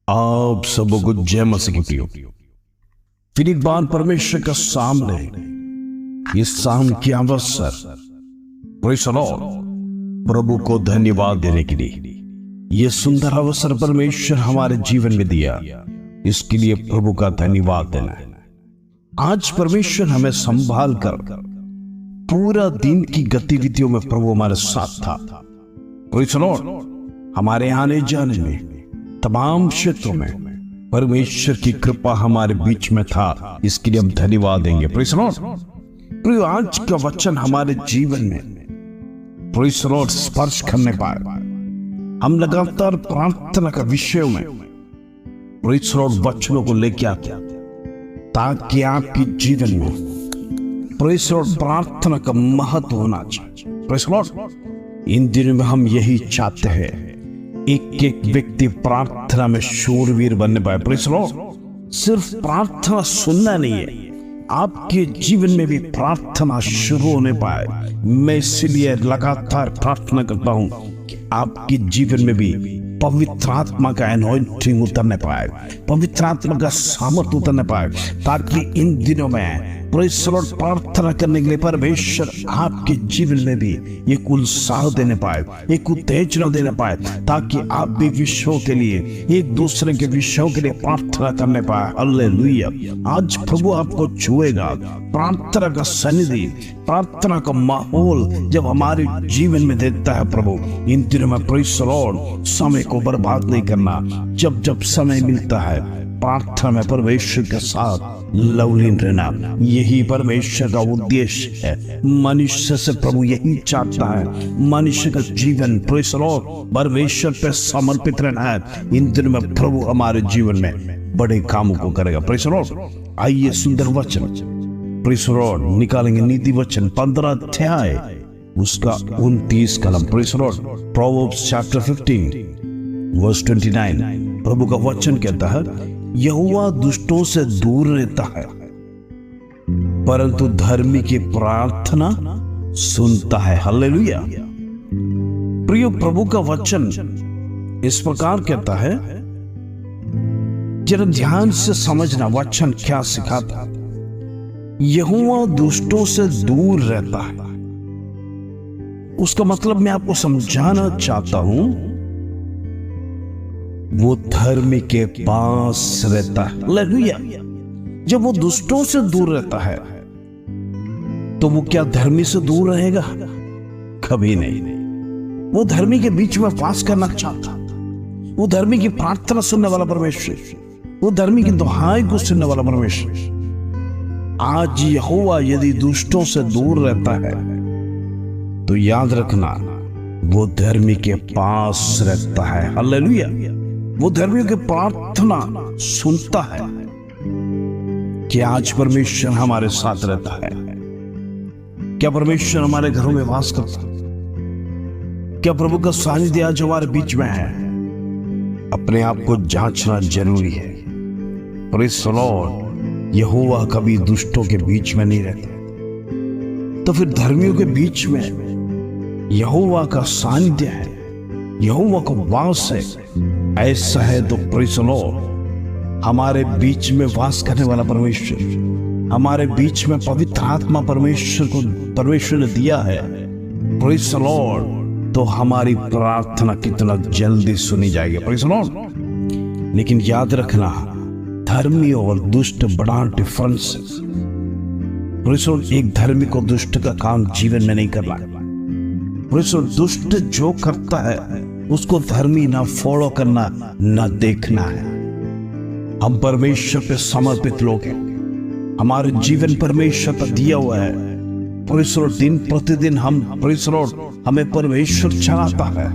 आप सबों को जय मसीह की प्रियो। फिर एक बार परमेश्वर के सामने इस शाम की अवसर प्रेज़ द लॉर्ड, प्रभु को धन्यवाद देने के लिए यह सुंदर अवसर परमेश्वर हमारे जीवन में दिया, इसके लिए प्रभु का धन्यवाद देना है। आज परमेश्वर हमें संभाल कर पूरा दिन की गतिविधियों में प्रभु हमारे साथ था। प्रेज़ द लॉर्ड, हमारे आने जाने में तमाम क्षेत्रों में परमेश्वर की कृपा हमारे बीच में था, इसके लिए हम धन्यवाद देंगे। प्रेज़ द लॉर्ड, प्रिय आज का वचन हमारे जीवन में प्रेज़ द लॉर्ड स्पर्श करने पाए। हम लगातार प्रार्थना का विषय में प्रेज़ द लॉर्ड वचनों को लेके आते ताकि आपके जीवन में प्रेज़ द लॉर्ड प्रार्थना का महत्व होना चाहिए। प्रेज़ द लॉर्ड, इन दिनों में हम यही चाहते हैं, एक एक व्यक्ति प्रार्थना में शूरवीर बनने पाए। प्रेज़ द लॉर्ड, सिर्फ प्रार्थना सुनना नहीं है, आपके जीवन में भी प्रार्थना शुरू होने पाए। मैं इसलिए लगातार प्रार्थना करता हूं कि आपके जीवन में भी पवित्र आत्मा का एनॉइंटिंग उतरने पाए, पवित्र आत्मा का सामर्थ उतरने पाए, ताकि इन दिनों में प्रेज़ द लॉर्ड प्रार्थना करने के लिए परमेश्वर आपके जीवन में भी एक उत्साह देने पाए, एक उत्तेजना देने पाए, ताकि आप भी विषयों के लिए, एक दूसरे के विषयों के लिए प्रार्थना करने पाए। हालेलुया। आज प्रभु आपको छुएगा। प्रार्थना का सन्निधि, प्रार्थना का माहौल जब हमारे जीवन में देता है प्रभु, इन दिनों में प्रेज़ द लॉर्ड समय को बर्बाद नहीं करना। जब जब समय मिलता है प्रार्थना में परमेश्वर के साथ लवलीन रहना, यही परमेश्वर का उद्देश्य है। मनुष्य से प्रभु यही चाहता है, मनुष्य का जीवन प्रेज़ द लॉर्ड परमेश्वर पे समर्पित रहना है। इन दिनों में प्रभु हमारे जीवन में बड़े कामों को करेगा। प्रेज़ द लॉर्ड, आइए सुंदर वचन प्रेज़ द लॉर्ड निकालेंगे। नीति वचन 15 अध्याय उसका 29 कलम। Praise the Lord, Proverbs chapter 15 verse 29। प्रभु का वचन कहता है, यहोवा दुष्टों से दूर रहता है परंतु धर्मी की प्रार्थना सुनता है। हालेलुया। प्रिय, प्रभु का वचन इस प्रकार कहता है, जरा ध्यान से समझना वचन क्या सिखाता है। यहोवा दुष्टों से दूर रहता है, उसका मतलब मैं आपको समझाना चाहता हूं, वो धर्मी के पास रहता है। हालेलुया। जब वो दुष्टों से दूर रहता है तो वो क्या धर्मी से दूर रहेगा? कभी नहीं। वो धर्मी के बीच में वास करना चाहता, वो धर्मी की प्रार्थना सुनने वाला परमेश्वर, वो धर्मी की दुहाई को सुनने वाला परमेश्वर। आज यहोवा यदि दुष्टों से दूर रहता है तो याद रखना, वो धर्मी के पास रहता है। हालेलुया। वो धर्मियों की प्रार्थना सुनता है। कि आज परमेश्वर हमारे साथ रहता है? क्या परमेश्वर हमारे घरों में वास करता है? क्या प्रभु का सानिध्य आज हमारे बीच में है? अपने आप को जांचना जरूरी है। प्रेज़ द लॉर्ड, यहोवा कभी दुष्टों के बीच में नहीं रहता, तो फिर धर्मियों के बीच में यहोवा का सानिध्य है, यहोवा का वास है। ऐसा है तो प्रेज़ द लॉर्ड, हमारे बीच में वास करने वाला परमेश्वर, हमारे बीच में पवित्र आत्मा परमेश्वर ने दिया है। प्रेज़ द लॉर्ड, तो हमारी प्रार्थना कितना जल्दी सुनी जाएगी। Praise the Lord. लेकिन याद रखना, धर्मी और दुष्ट बड़ा डिफरेंस है। प्रेज़ द लॉर्ड, एक धर्मी को दुष्ट का काम जीवन में नहीं करना। प्रेज़ द लॉर्ड, दुष्ट जो करता है उसको धर्मी ना फॉलो करना, ना देखना है। हम परमेश्वर पे समर्पित लोग हैं, हमारे जीवन परमेश्वर पर दिया हुआ है। प्रेज़ द लॉर्ड, दिन प्रतिदिन हम प्रेज़ द लॉर्ड हमें परमेश्वर चलाता है,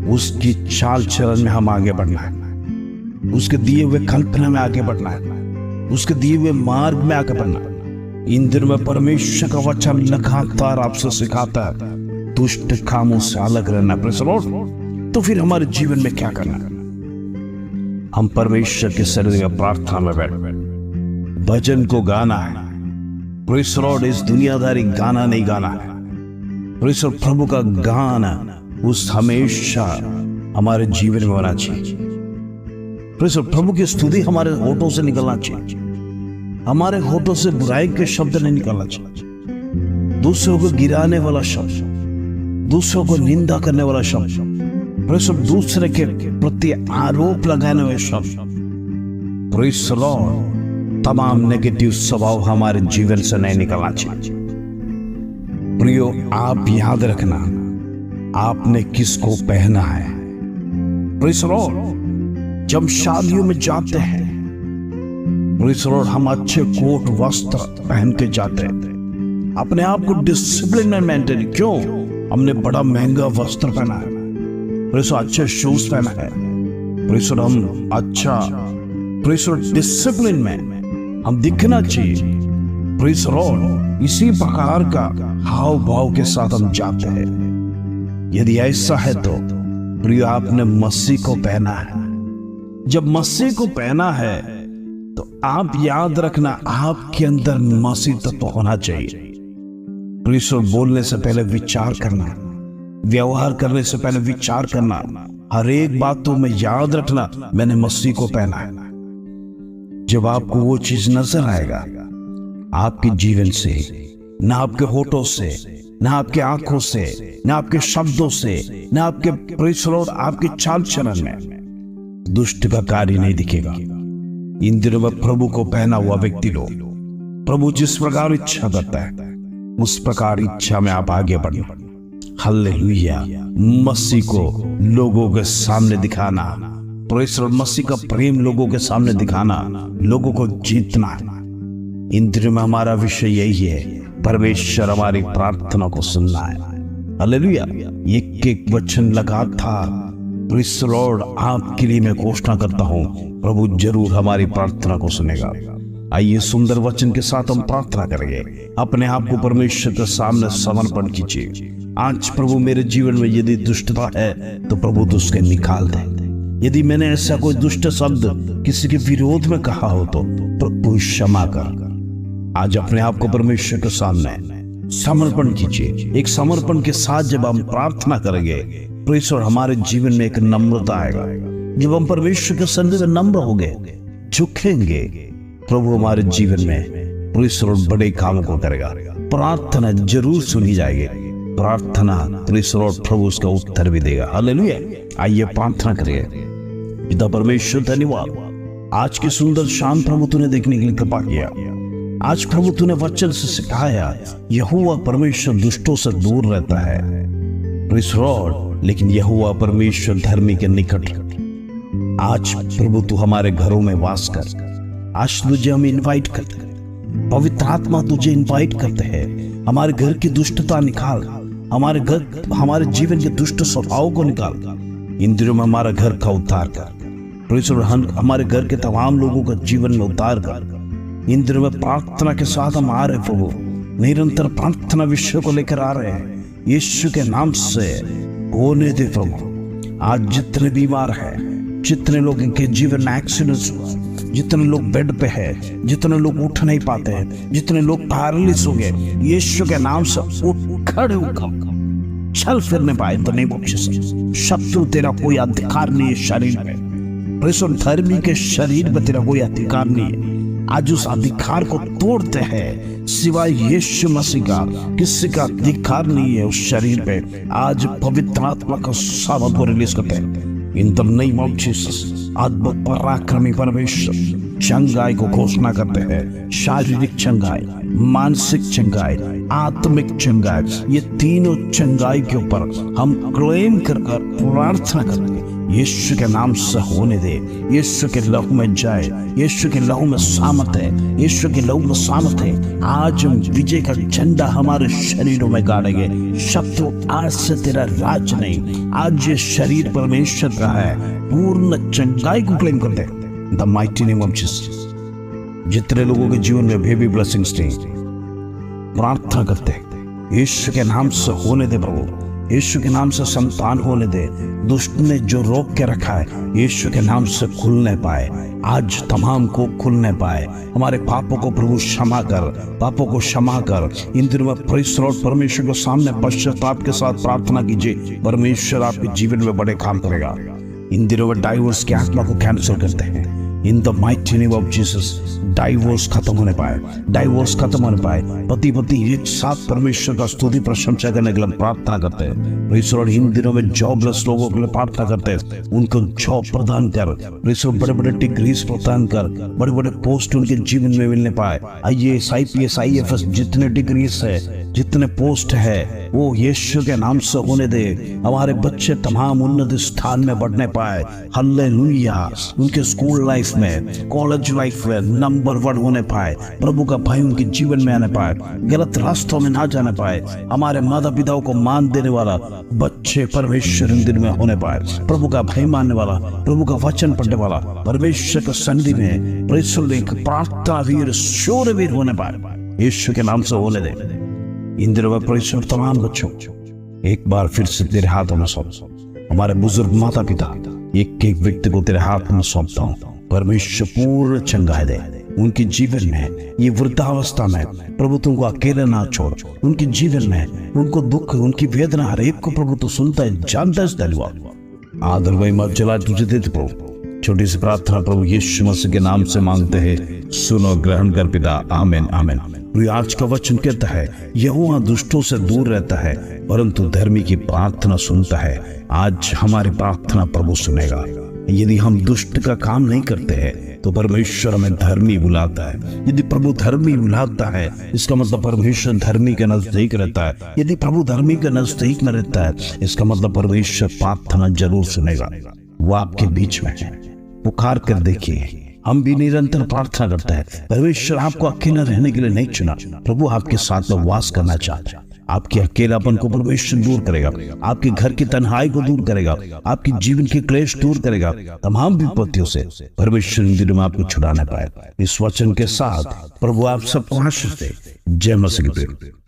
उसकी चाल चलन में हम आगे बढ़ना है, उसके दिए हुए कल्पना में आगे बढ़ना है, उसके दिए हुए मार्ग में आगे बढ़ना है। इन दिनों में परमेश्वर का वचन लगातार आपसे सिखाता है दुष्ट कामों से अलग रहना। प्रेज़ द लॉर्ड, तो फिर हमारे जीवन में क्या करना? हम परमेश्वर के सन्निधि में प्रार्थना में बैठ भजन को गाना है। प्रेज़ द लॉर्ड, इस दुनियादारी गाना नहीं गाना है। प्रेज़ द लॉर्ड, प्रभु का गाना उस हमेशा हमारे जीवन में होना चाहिए। प्रभु की स्तुति हमारे होठों से निकलना चाहिए। हमारे होठों से बुराई के शब्द नहीं निकलना चाहिए, दूसरों को गिराने वाला शब्द, दूसरों को निंदा करने वाला शब्द, दूसरे के प्रति आरोप लगाने वाले शब्द, तमाम नेगेटिव स्वभाव हमारे जीवन से नहीं निकलना चाहिए। प्रियो, आप याद रखना आपने किसको पहना है। Praise the Lord. जब शादियों में जाते हैं, प्रेज़ द लॉर्ड, हम अच्छे कोट वस्त्र पहन के जाते हैं, अपने आप को डिसिप्लिन में मेंटेन। क्यों? हमने बड़ा महंगा वस्त्र पहना है, प्रेज़ द लॉर्ड, अच्छे शूज पहना है, प्रेज़ द लॉर्ड, हम अच्छा प्रेज़ द लॉर्ड डिसिप्लिन में हम दिखना चाहिए। Praise the Lord. इसी प्रकार का हाव भाव के साथ हम जाते हैं। यदि ऐसा है तो प्रिय, आपने मसीह को पहना है। जब मसीह को पहना है तो आप याद रखना आपके अंदर मसीह तत्व होना चाहिए। प्रिय, बोलने से पहले विचार करना, व्यवहार करने से पहले विचार करना, हर एक बातों में याद रखना मैंने मसीह को पहना है। जब आपको वो चीज नजर आएगा आपके जीवन से, ना आपके होठों से, ना आपके आंखों से, ना आपके शब्दों से, ना आपके प्रेज़ द लॉर्ड आपके चाल चलन में दुष्ट का कार्य नहीं दिखेगा। इन दिनों में प्रभु को पहना हुआ व्यक्ति लोग, प्रभु जिस प्रकार इच्छा करता है उस प्रकार इच्छा में आप आगे बढ़ो। हालेलुया। मसीह को लोगों के सामने दिखाना, प्रेज़ द लॉर्ड, मसीह का प्रेम लोगों के सामने दिखाना, लोगों को जीतना। इन दिनों में हमारा विषय यही है, परमेश्वर हमारी प्रार्थना को सुनना है। हालेलुया। एक एक वचन लगा था, प्रेज़ द लॉर्ड, आपके लिए मैं घोषणा करता हूं, प्रभु जरूर हमारी प्रार्थना को सुनेगा। आइए सुंदर वचन के साथ हम प्रार्थना करेंगे। अपने आप को परमेश्वर के सामने समर्पण कीजिए। आज प्रभु, मेरे जीवन में यदि दुष्टता है तो प्रभु दुष्ट निकाल दे। यदि मैंने ऐसा कोई दुष्ट शब्द किसी के विरोध में कहा हो तो प्रभु क्षमा कर। आज अपने आप को परमेश्वर के सामने समर्पण कीजिए। एक समर्पण के साथ जब हम प्रार्थना करेंगे, प्रेज़ द लॉर्ड, हमारे जीवन में एक नम्रता आएगा। जब हम परमेश्वर के सन्निधि में नम्र होंगे, झुकेंगे, प्रभु हमारे जीवन में प्रेज़ द लॉर्ड बड़े कामों को करेगा। प्रार्थना जरूर सुनी जाएगी। प्रार्थना प्रेज़ द लॉर्ड, प्रभु उसका उत्तर भी देगा। हालेलुया। आइए प्रार्थना करिए। पिता परमेश्वर, धन्यवाद आज की सुंदर शाम प्रभु तूने देखने के लिए कृपा किया। आज प्रभु तूने वचन से सिखाया, यहोवा परमेश्वर दुष्टों से दूर रहता है, प्रेज़ द लॉर्ड, लेकिन यहोवा परमेश्वर धर्मी के निकट। आज प्रभु तू हमारे घरों में वास कर। आज तुझे हम इनवाइट करते हैं, पवित्र आत्मा तुझे इनवाइट करते हैं। हमारे घर की दुष्टता निकाल, हमारे घर, हमारे जीवन के दुष्ट स्वभाव को निकाल। इन दिनों में हमारा घर का उद्धार कर, प्रेज़ द लॉर्ड, हमारे घर के तमाम लोगों का जीवन में उद्धार कर। इन दिनों में प्रार्थना के साथ हम आ रहे प्रभु, निरंतर प्रार्थना विषय को लेकर आ रहे हैं। यीशु के नाम से होने दे प्रभु। आज जितने बीमार हैं, जितने लोगों के जीवन में एक्सीडेंट्स हुआ, जितने लोग बेड पे हैं, जितने लोग उठ नहीं पाते हैं, जितने लोग पैरालिसिस हो गए, यीशु के नाम से उठ खड़े होकर चल फिर नहीं पाए तो नहीं बख्शे। शत्रु तेरा कोई अधिकार नहीं है शरीर में, प्रेषण धर्मी के शरीर में तेरा कोई अधिकार नहीं है। आज उस अधिकार को तोड़ते हैं, सिवाय यीशु मसीह का किसी का अधिकार नहीं है उस शरीर पे। आज पवित्र आत्मा का सामर्थ को रिलीज करते हैं in the name of Jesus. अद्भुत पराक्रमी परमेश्वर चंगाई को घोषणा करते हैं, शारीरिक चंगाई, मानसिक चंगाई, आत्मिक चंगाई, ये तीनों चंगाई के ऊपर हम क्लेम कर प्रार्थना करते हैं। यीशु के नाम से होने दे। यीशु के लहू में जाए, यीशु के लहू में सामर्थ है, यीशु के लहू में सामर्थ है। आज हम विजय का झंडा हमारे शरीरों में गाड़ेंगे। शत्रु आज से तेरा राज नहीं, आज ये शरीर परमेश्वर का है। पूर्ण चंगाई को क्लेम करते हैं the mighty name of Jesus. जितने लोगों के जीवन में बेबी ब्लेसिंग्स थी, प्रार्थना करते हैं यीशु के नाम से होने दे प्रभु। यीशु के नाम से संतान होने दे। दुष्ट ने जो रोक के रखा है, यीशु के नाम से खुलने पाए, आज तमाम को खुलने पाए। हमारे पापों को प्रभु क्षमा कर, पापों को क्षमा कर। इन दिनों में प्रेज़ द लॉर्ड परमेश्वर के सामने पश्चाताप के साथ प्रार्थना कीजिए। परमेश्वर आपके जीवन में बड़े काम करेगा। इन दिनों में डाइवोर्स की आत्मा को कैंसिल करते हैं। In the mighty name of Jesus divorce खत्म होने पाए, डाइवोर्स खत्म होने पाए। पति पत्नी एक साथ परमेश्वर का स्तुति प्रशंसा करने के लिए प्रार्थना करते हैं। ईश्वर इन दिनों में जॉबलेस लोगों के लिए प्रार्थना करते हैं, उनको जॉब प्रदान कर। ईश्वर बड़े बड़े डिग्रीज प्रदान कर, बड़े बड़े पोस्ट उनके जीवन में मिलने पाए। IAS IPS IFS जितने डिग्रीज है, जितने पोस्ट है, वो यीशु के नाम से होने दे। हमारे बच्चे तमाम उन्नत स्थान में बढ़ने पाए। हालेलुया। उनके स्कूल लाइफ में, कॉलेज लाइफ में नंबर 1 होने पाए। प्रभु का भय उनके जीवन में आने पाए, गलत रास्तों में ना जाने पाए। हमारे माता पिताओं को मान देने वाला बच्चे परमेश्वर इन दिन में होने पाए। प्रभु का भय मानने वाला, प्रभु का वचन पढ़ने वाला, परमेश्वर के सन्निधि में प्रार्थना वीर, शूरवीर होने पाए। यीशु के नाम से होने दे। इन दिनों में परमेश्वर तमाम बच्चों एक बार फिर से तेरे हाथों में सौंप। हमारे बुजुर्ग माता पिता एक एक व्यक्ति को तेरे हाथ में सौंपता हूँ। परमेश्वर पूर्ण चंगाई दे उनके जीवन में। ये वृद्धावस्था में प्रभु तुमको अकेले ना छोड़। उनके जीवन में उनको दुख, उनकी वेदना हर एक को प्रभु तो सुनता है, जानता है। धन्यवाद, आदर वही मत जला तुझे देते प्रभु। छोटी सी प्रार्थना प्रभु यीशु मसीह के नाम से मांगते हैं, सुनो, ग्रहण कर पिता। आमीन आमीन। आज का वचन कहता है, यहोवा दुष्टों से दूर रहता है परंतु धर्मी की प्रार्थना सुनता है। आज हमारी प्रार्थना प्रभु सुनेगा। यदि हम दुष्ट का काम नहीं करते हैं तो परमेश्वर हमें धर्मी बुलाता है। यदि प्रभु धर्मी बुलाता है, इसका मतलब परमेश्वर धर्मी के नजदीक रहता है। यदि प्रभु धर्मी के नजदीक में रहता है, इसका मतलब परमेश्वर प्रार्थना जरूर सुनेगा। वो आपके बीच में है, पुकार कर देखिए। हम भी निरंतर प्रार्थना करते हैं। परमेश्वर आपको अकेला रहने के लिए नहीं चुना, प्रभु आपके साथ में वास करना चाहता है। आपके अकेलापन को परमेश्वर दूर करेगा, आपके घर की तन्हाई को दूर करेगा, आपके जीवन के क्लेश दूर करेगा। तमाम विपत्तियों से परमेश्वर इन दिनों में आपको छुड़ाना पाए। इस वचन के साथ प्रभु आप सबको आशीष दे। जय मसीह।